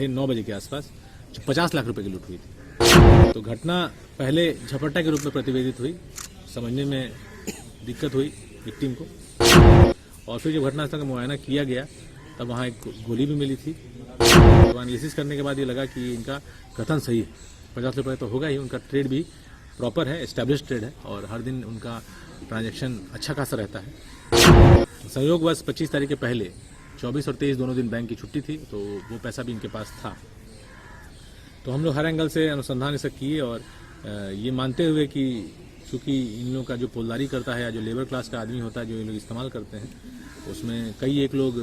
9:30 बजे के आसपास 50 लाख रुपए की लूट हुई थी। तो घटना पहले झपट्टा के रूप में प्रतिवेदित हुई, समझने में दिक्कत हुई विक्टिम को, और फिर जब घटनास्थल का मुआयना किया गया तब वहाँ एक गोली भी मिली थी। तो एनालिसिस करने के बाद ये लगा कि इनका कथन सही है, 50 रुपये तो होगा ही, उनका ट्रेड भी प्रॉपर है, एस्टैब्लिश ट्रेड है और हर दिन उनका ट्रांजैक्शन अच्छा खासा रहता है। संयोगवश 25 तारीख के पहले 24 और 23 दोनों दिन बैंक की छुट्टी थी, तो वो पैसा भी इनके पास था। तो हम लोग हर एंगल से अनुसंधान इसे किए और ये मानते हुए कि चूँकि इन लोगों का जो पोलदारी करता है या जो लेबर क्लास का आदमी होता है जो ये लोग इस्तेमाल करते हैं, उसमें कई एक लोग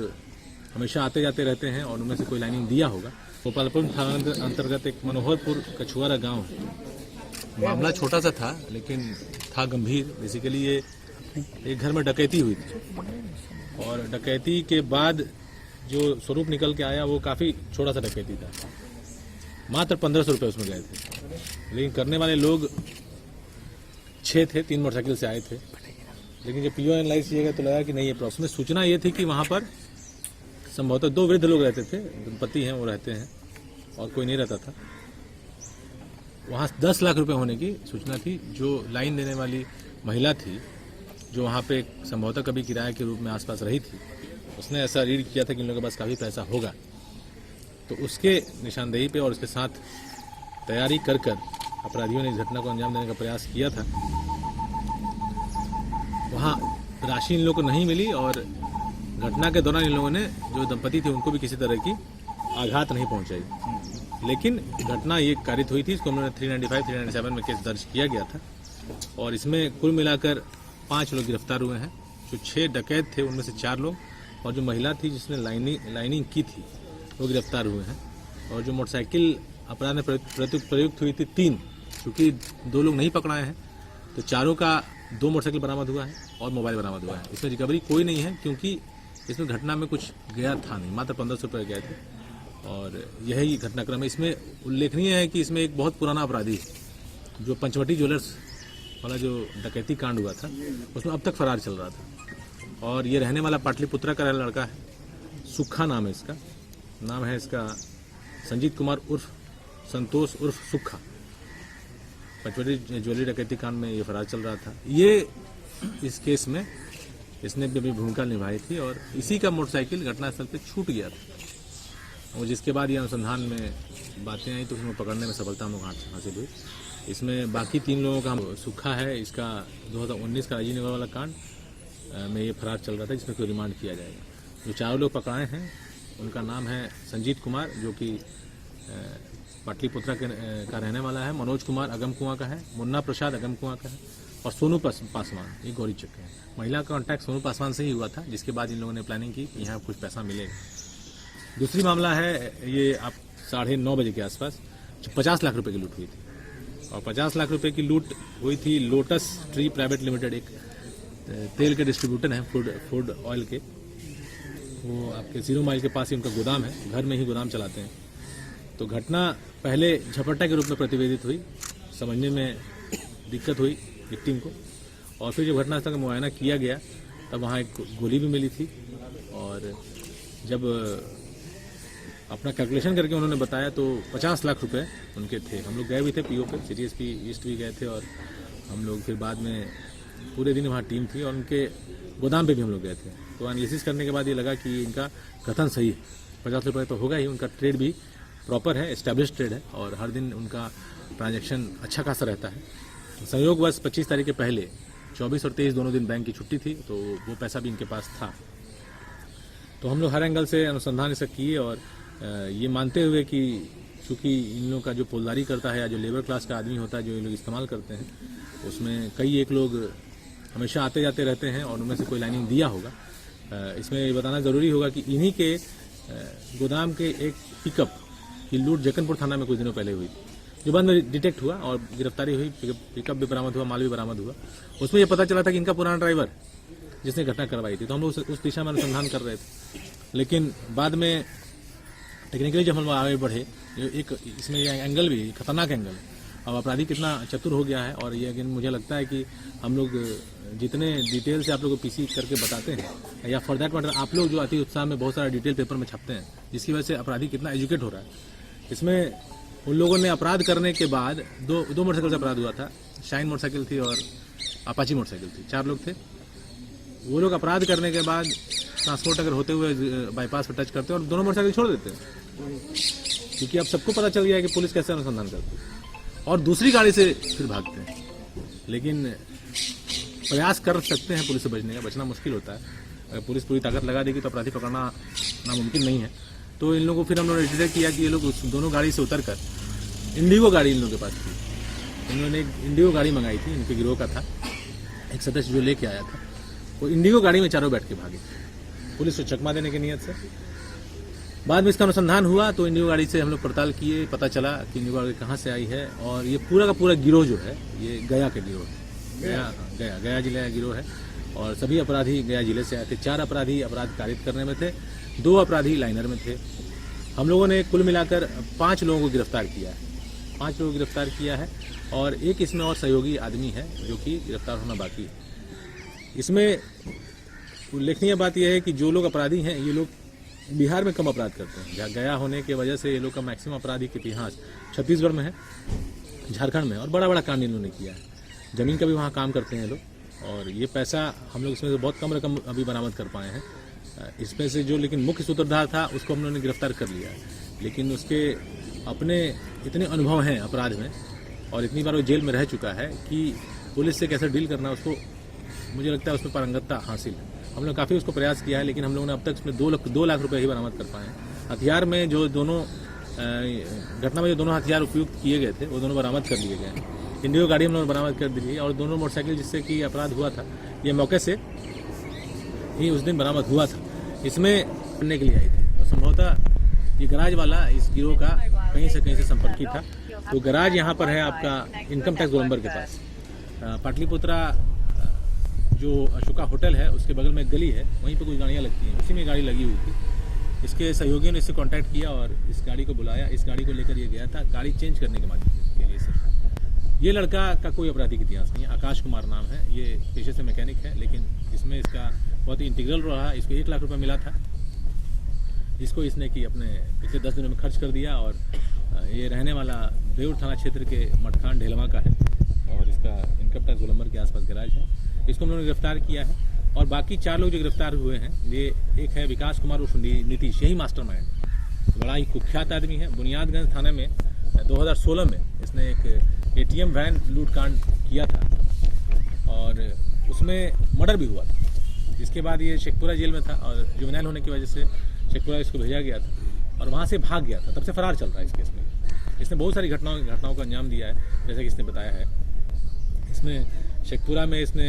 हमेशा आते जाते रहते हैं और उनमें से कोई लाइनिंग दिया होगा। गोपालपुर थाना अंतर्गत एक मनोहरपुर कछुआरा गांव है। मामला छोटा सा था लेकिन था गंभीर। बेसिकली ये एक घर में डकैती हुई थी और डकैती के बाद जो स्वरूप निकल के आया वो काफ़ी छोटा सा डकैती था। मात्र 1500 रुपये उसमें गए थे, लेकिन करने वाले लोग 6 थे, 3 मोटरसाइकिल से आए थे। लेकिन जब पीओ एनालाइज किया गया तो लगा कि नहीं ये उसमें सूचना ये थी कि वहाँ पर संभवतः 2 वृद्ध लोग रहते थे, दंपति हैं वो रहते हैं और कोई नहीं रहता था। वहाँ 10 लाख रुपए होने की सूचना थी। जो लाइन देने वाली महिला थी जो वहाँ पे संभवतः कभी किराए के रूप में आसपास रही थी, उसने ऐसा रीड किया था कि इन लोगों के पास काफ़ी पैसा होगा, तो उसके निशानदेही पे और उसके साथ तैयारी कर अपराधियों ने इस घटना को अंजाम देने का प्रयास किया था। वहाँ राशि इन लोगों को नहीं मिली और घटना के दौरान इन लोगों ने जो दंपति थे उनको भी किसी तरह की आघात नहीं पहुंचाई। लेकिन घटना ये कारित हुई थी, इसको उन्होंने 395, 397 में केस दर्ज किया गया था और इसमें कुल मिलाकर 5 लोग गिरफ्तार हुए हैं। जो 6 डकैत थे उनमें से 4 लोग और जो महिला थी जिसने लाइनिंग की थी वो गिरफ्तार हुए हैं। और जो मोटरसाइकिल अपराध में प्रयुक्त हुई थी 3, चूँकि 2 लोग नहीं पकड़ाए हैं तो चारों का 2 मोटरसाइकिल बरामद हुआ है और मोबाइल बरामद हुआ है। इसमें रिकवरी कोई नहीं है क्योंकि इसमें घटना में कुछ गया था नहीं, मात्र 1500 रुपये गए थे और यही घटनाक्रम है। इसमें उल्लेखनीय है कि इसमें एक बहुत पुराना अपराधी जो पंचवटी ज्वेलर्स वाला जो डकैती कांड हुआ था उसमें अब तक फरार चल रहा था और ये रहने वाला पाटलिपुत्रा का लड़का है, सुखा नाम है इसका, नाम है इसका संजीत कुमार उर्फ संतोष उर्फ सुखा। पंचवटी ज्वेलरी डकैती कांड में ये फरार चल रहा था। ये इस केस में इसने भी अपनी भूमिका निभाई थी और इसी का मोटरसाइकिल घटनास्थल पे छूट गया था और जिसके बाद ये अनुसंधान में बातें आई तो उसमें पकड़ने में सफलता हम लोग हासिल हुई। इसमें बाकी 3 लोगों का सूखा है, इसका 2019 का राजीव नगर वाला कांड में ये फरार चल रहा था जिसमें कोई रिमांड किया जाएगा। जो 4 लोग पकड़ाए हैं उनका नाम है संजीत कुमार जो कि पाटलिपुत्रा का रहने वाला है, मनोज कुमार अगम कुआं का है, मुन्ना प्रसाद अगम कुआं का है और सोनू पासवान ये गौरी चक्क है। महिला का कॉन्टैक्ट सोनू पासवान से ही हुआ था जिसके बाद इन लोगों ने प्लानिंग की कि यहाँ कुछ पैसा मिलेगा। दूसरी मामला है ये आप 9:30 बजे के आसपास 50 लाख रुपए की लूट हुई थी और 50 लाख रुपए की लूट हुई थी लोटस ट्री प्राइवेट लिमिटेड, एक तेल के डिस्ट्रीब्यूटर हैं फूड ऑयल के। वो आपके 0 माइल के पास ही उनका गोदाम है, घर में ही गोदाम चलाते हैं। तो घटना पहले झपट्टा के रूप में प्रतिवेदित हुई, समझने में दिक्कत हुई विक्टिम को, और फिर जब घटनास्थल का मुआयना किया गया तब वहाँ एक गोली भी मिली थी। और जब अपना कैलकुलेशन करके उन्होंने बताया तो 50 लाख रुपए उनके थे। हम लोग गए भी थे पीओ पे, CTSP ईस्ट भी गए थे और हम लोग फिर बाद में पूरे दिन वहाँ टीम थी और उनके गोदाम पे भी हम लोग गए थे। तो एनालिसिस करने के बाद ये लगा कि इनका कथन सही है, 50 रुपये तो होगा ही, उनका ट्रेड भी प्रॉपर है, एस्टैब्लिश ट्रेड है और हर दिन उनका ट्रांजैक्शन अच्छा खासा रहता है। संयोगवश 25 तारीख के पहले 24 और 23 दोनों दिन बैंक की छुट्टी थी, तो वो पैसा भी इनके पास था। तो हम लोग हर एंगल से अनुसंधान इसे किए और ये मानते हुए कि चूँकि इन लोगों का जो पोलदारी करता है या जो लेबर क्लास का आदमी होता है जो ये लोग इस्तेमाल करते हैं, उसमें कई एक लोग हमेशा आते जाते रहते हैं और उनमें से कोई लाइनिंग दिया होगा। इसमें ये बताना ज़रूरी होगा कि इन्हीं के गोदाम के एक पिकअप की लूट जक्कनपुर थाना में कुछ दिनों पहले हुई थी, जो बाद में डिटेक्ट हुआ और गिरफ्तारी हुई, पिकअप भी बरामद हुआ, माल भी बरामद हुआ। उसमें यह पता चला था कि इनका पुराना ड्राइवर जिसने घटना करवाई थी, तो हम लोग उस दिशा में अनुसंधान कर रहे थे। लेकिन बाद में टेक्निकली जब हम लोग आगे बढ़े, एक इसमें एंगल भी खतरनाक एंगल है। अब अपराधी कितना चतुर हो गया है और ये अगेन मुझे लगता है कि हम लोग जितने डिटेल से आप लोग को पीसी करके बताते हैं, या फॉर दैट मैटर आप लोग जो अति उत्साह में बहुत सारा डिटेल पेपर में छापते हैं, जिसकी वजह से अपराधी कितना एजुकेट हो रहा है। इसमें उन लोगों ने अपराध करने के बाद दो मोटरसाइकिल से अपराध हुआ था। शाइन मोटरसाइकिल थी और अपाची मोटरसाइकिल थी, 4 लोग थे। वो लोग अपराध करने के बाद ट्रांसपोर्ट अगर होते हुए बाईपास पर टच करते और दोनों मोटरसाइकिल छोड़ देते, क्योंकि अब सबको पता चल गया है कि पुलिस कैसे अनुसंधान करती है, और दूसरी गाड़ी से फिर भागते हैं। लेकिन प्रयास कर सकते हैं पुलिस से बचने का, बचना मुश्किल होता है। अगर पुलिस पूरी ताकत लगा देगी तो अपराधी पकड़ना नामुमकिन नहीं है। तो इन लोगों को फिर हम लोगों ने डिटेक्ट किया कि ये लोग उस दोनों गाड़ी से उतर कर, इंडिगो गाड़ी इन लोगों के पास थी, इन्होंने एक इंडिगो गाड़ी मंगाई थी, इनके गिरोह का था एक सदस्य जो लेके आया था, वो इंडिगो गाड़ी में चारों बैठ के भागे पुलिस को चकमा देने की नीयत से। बाद में इसका अनुसंधान हुआ तो इंडिगो गाड़ी से हम लोग पड़ताल किए, पता चला कि इंडिगो गाड़ी कहाँ से आई है, और ये पूरा का पूरा गिरोह जो है ये गया के गिरोह है, गया जिले का गिरोह है, और सभी अपराधी गया जिले से आए थे। 4 अपराधी अपराध कारित करने में थे, 2 अपराधी लाइनर में थे। हम लोगों ने कुल मिलाकर 5 लोगों को गिरफ्तार किया है, 5 लोगों को गिरफ्तार किया है, और एक इसमें और सहयोगी आदमी है जो कि गिरफ्तार होना बाकी है। इसमें उल्लेखनीय बात यह है कि जो लोग अपराधी हैं ये लोग बिहार में कम अपराध करते हैं। जहाँ गया होने की वजह से ये लोग का मैक्सिमम आपराधिक इतिहास छत्तीसगढ़ में है, झारखंड में, और बड़ा बड़ा कांड इन्होंने किया है। जमीन का भी वहाँ काम करते हैं लोग, और ये पैसा हम लोग इसमें से बहुत कम रकम अभी बरामद कर पाए हैं। इसमें से जो लेकिन मुख्य सूत्रधार था उसको हम लोगों ने गिरफ्तार कर लिया है, लेकिन उसके अपने इतने अनुभव हैं अपराध में, और इतनी बार वो जेल में रह चुका है कि पुलिस से कैसे डील करना उसको, मुझे लगता है उसमें पारंगतता हासिल है। हम लोग काफ़ी उसको प्रयास किया है, लेकिन हम लोगों ने अब तक इसमें 2 लाख रुपए ही बरामद कर पाए हैं। हथियार में जो दोनों घटना में जो दोनों हथियार उपयुक्त किए गए थे वो दोनों बरामद कर लिए गए हैं। इंडिगो गाड़ी हम लोग बरामद कर दी, और दोनों मोटरसाइकिल जिससे कि अपराध हुआ था ये मौके से ही उस दिन बरामद हुआ था। इसमें करने के लिए आई थी, और संभवतः ये गराज वाला इस गिरोह का कहीं से संपर्की था। तो गराज यहाँ पर है आपका इनकम टैक्स गोलंबर के पास, पाटलिपुत्रा जो अशोका होटल है उसके बगल में एक गली है, वहीं पे कुछ गाड़ियाँ लगती हैं, उसी में गाड़ी लगी हुई थी। इसके सहयोगियों ने इससे कांटेक्ट किया और इस गाड़ी को बुलाया, इस गाड़ी को लेकर ये गया था गाड़ी चेंज करने के लिए सिर्फ। ये लड़का का कोई आपराधिक इतिहास नहीं है, आकाश कुमार नाम है, ये पेशे से मैकेनिक है, लेकिन इसमें इसका बहुत ही इंटीग्रल रहा। इसको 1 लाख रुपये मिला था, जिसको इसने कि अपने पिछले 10 दिनों में खर्च कर दिया, और ये रहने वाला देउर थाना क्षेत्र के मटखान ढेलवा का है, और इसका इनकम टैक्स गोलंबर के आसपास गैराज है। इसको हम लोगों ने गिरफ्तार किया है, और बाकी 4 लोग जो गिरफ्तार हुए हैं, ये एक है विकास कुमार उर्फ नीतीश, यही मास्टरमाइंड, बड़ा ही कुख्यात आदमी है। बुनियादगंज थाने में 2016 में इसने एक ATM वैन लूटकांड किया था, और उसमें मर्डर भी हुआ था। इसके बाद ये शेखपुरा जेल में था, और जुवेनाइल होने की वजह से शेखपुरा इसको भेजा गया था, और वहाँ से भाग गया था, तब से फरार चल रहा है इस केस में। इसने बहुत सारी घटनाओं को अंजाम दिया है, जैसे कि इसने बताया है। इसमें शेखपुरा में इसने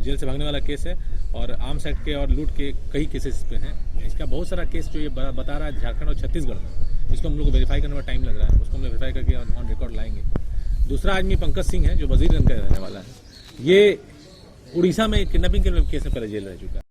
जेल से भागने वाला केस है, और आर्म्स एक्ट के और लूट के कई केसेस पे हैं। इसका बहुत सारा केस जो ये बता रहा है झारखंड और छत्तीसगढ़ में, इसको हम लोग को वेरीफाई करने में टाइम लग रहा है, उसको हम लोग वेरीफाई करके ऑन रिकॉर्ड लाएंगे। दूसरा आदमी पंकज सिंह है जो वजीरगंज का रहने वाला है, ये उड़ीसा में किडनैपिंग के केस में पहले जेल रह चुका है।